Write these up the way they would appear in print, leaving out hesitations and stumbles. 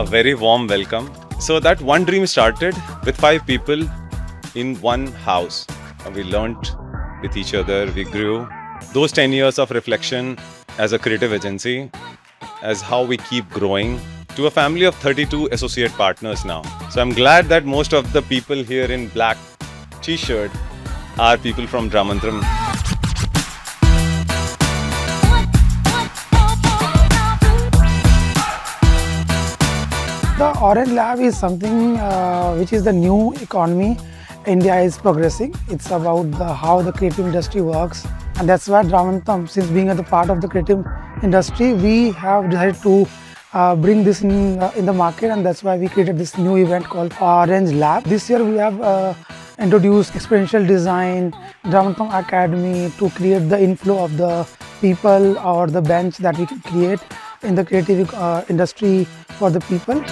a very warm welcome. So that one dream started with 5 people in one house. We learnt with each other, we grew. Those 10 years of reflection as a creative agency, as how we keep growing to a family of 32 associate partners now. So I'm glad that most of the people here in black t-shirt are people from Dramantram. The Orange Lab is something which is the new economy India is progressing. It's about how the creative industry works, and that's why Dramantram, since being a part of the creative industry, we have decided to bring this in the market, and that's why we created this new event called Orange Lab. This year we have introduced experiential design, Dramantram Academy to create the inflow of the people or the bench that we can create in the creative industry for the people.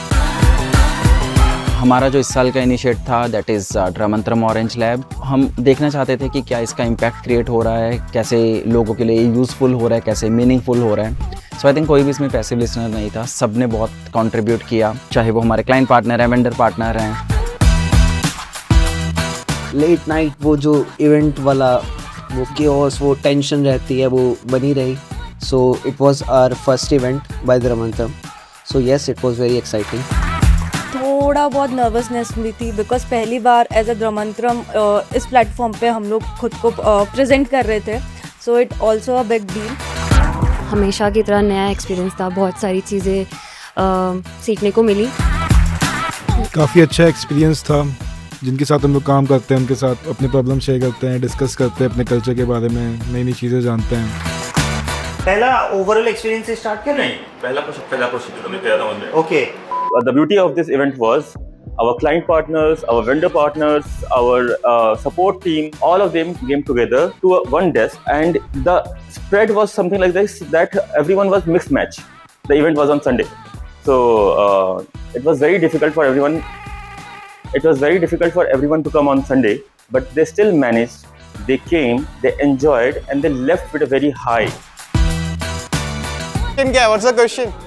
हमारा जो इस साल का initiate था that is ड्रामंत्रम orange lab. हम देखना चाहते थे कि क्या इसका इम्पैक्ट क्रिएट हो रहा है, कैसे लोगों के लिए यूज़फुल हो रहा है, कैसे मीनिंगफुल हो रहा है. सो आई थिंक कोई भी इसमें पैसिव लिसनर नहीं था, सब ने बहुत कंट्रीब्यूट किया, चाहे वो हमारे क्लाइंट पार्टनर हैं, वेंडर पार्टनर हैं. लेट नाइट वो जो इवेंट वाला वो केओस, वो टेंशन रहती है, वो बनी रही. So it was our first event by Dramantram. So yes, it was very exciting. थोड़ा बहुत नर्वसनेस भी थी बिकॉज पहली बार एज अ ड्रामंत्रम इस प्लेटफॉर्म पे हम लोग खुद को प्रेजेंट कर रहे थे. So it also a big deal. हमेशा की तरह नया एक्सपीरियंस था, बहुत सारी चीज़ें सीखने को मिली. काफ़ी अच्छा एक्सपीरियंस था. जिनके साथ हम लोग काम करते हैं उनके साथ अपने प्रॉब्लम शेयर करते हैं, डिस्कस करते हैं अपने कल्चर के बारे में, नई नई चीज़ें जानते हैं. पहला ओवरऑल एक्सपीरियंस से स्टार्ट कर नहीं, पहला प्रोसीजर में किया था हमने. Okay. The beauty of this event was our client partners, our vendor partners, our support team, all of them came together to one desk, and the spread was something like this, that everyone was mixed match. The event was on Sunday, so it was very difficult for everyone. It was very difficult for everyone to come on Sunday, but they still managed. They came, they enjoyed, and they left with a very high. Question क्या है? What's the question?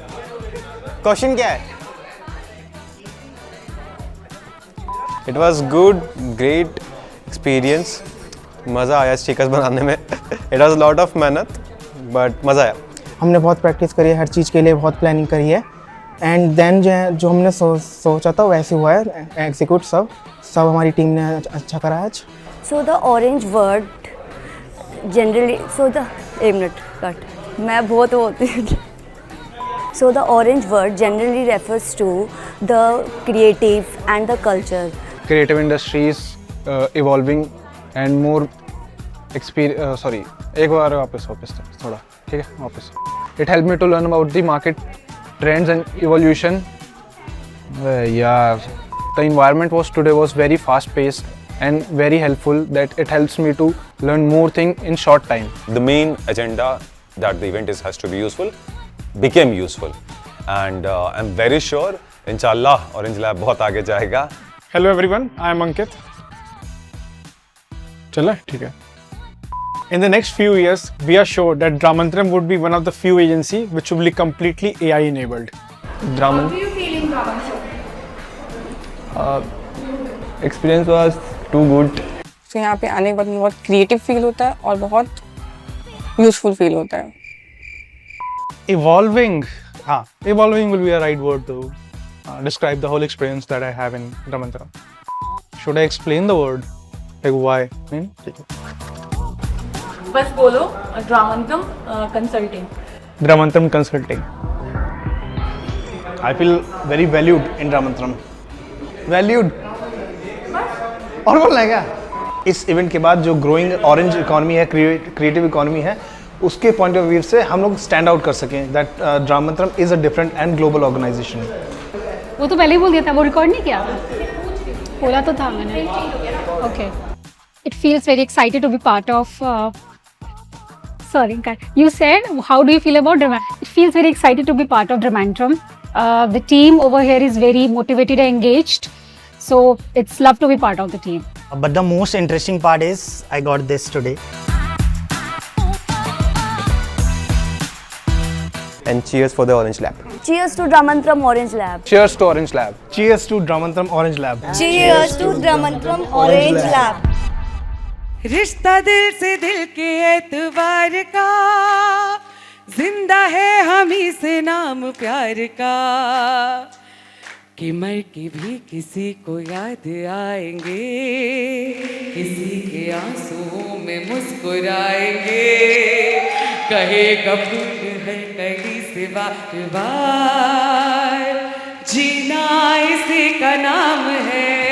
Question क्या है? It was good, great experience. मज़ा आया stickers बनाने में. It was a lot of मेहनत, but मज़ा आया. हमने बहुत प्रैक्टिस करी है, हर चीज़ के लिए बहुत प्लानिंग करी है, एंड देन जो हमने सोचा था वैसे हुआ है. एग्जीक्यूट सब हमारी टीम ने अच्छा करा है आज. So the orange word generally एक मिनट कट मैं बहुत होती हूँ. So the orange word generally refers to the creative and the culture. Creative industry is evolving and more experience. Sorry, एक बार वापस थोड़ा ठीक है वापस. It helped me to learn about the market trends and evolution. Yeah, the environment today was very fast paced and very helpful, that it helps me to learn more thing in short time. The main agenda that the event has to be useful became useful, and I'm very sure inshallah Orange Lab बहुत आगे जाएगा. Hello everyone, I am Ankit. चला ठीक है. In the next few years, we are sure that Dramantram would be one of the few agencies which will be completely AI enabled. How do you feel in Dramantram? Experience was too good. तो यहाँ पे आने के बाद बहुत creative feel होता है और बहुत यूजफुल फील होता है. Evolving, evolving will be a right word to describe the whole experience that I have in Dramantram. Should I explain the word? Like why? बस बोलो ड्रामंत्रम consulting. Dramantram Consulting. I feel very valued in Dramantram. Valued. और बोलना है क्या? इस event के बाद जो ग्रोइंग ऑरेंज इकोनॉमी है, क्रिएटिव इकोनॉमी है, उसके पॉइंट ऑफ व्यू से हम लोग स्टैंड आउट कर सकें that Dramantram is a different and global organisation. वो तो पहले ही बोल दिया था, वो रिकॉर्ड नहीं किया, बोला तो था मैंने. Okay. It feels very excited to be part of. Sorry, you said how do you feel about Dramantram? It feels very excited to be part of Dramantram. The team over here is very motivated and engaged, so it's love to be part of the team. But the most interesting part is I got this today. And cheers for the Orange Lab. Cheers to Dramantram Orange Lab. Cheers to Orange Lab. Cheers to Dramantram Orange Lab. Cheers to Dramantram Orange Lab. रिश्ता दिल से दिल के एतबार का, जिंदा है हम ही से नाम प्यार का, कि मर के भी किसी को याद आएंगे, किसी के आंसुओं में मुस्कुराएंगे, कहे कपूर है कहीं से बार बार, जीना इसी का नाम है.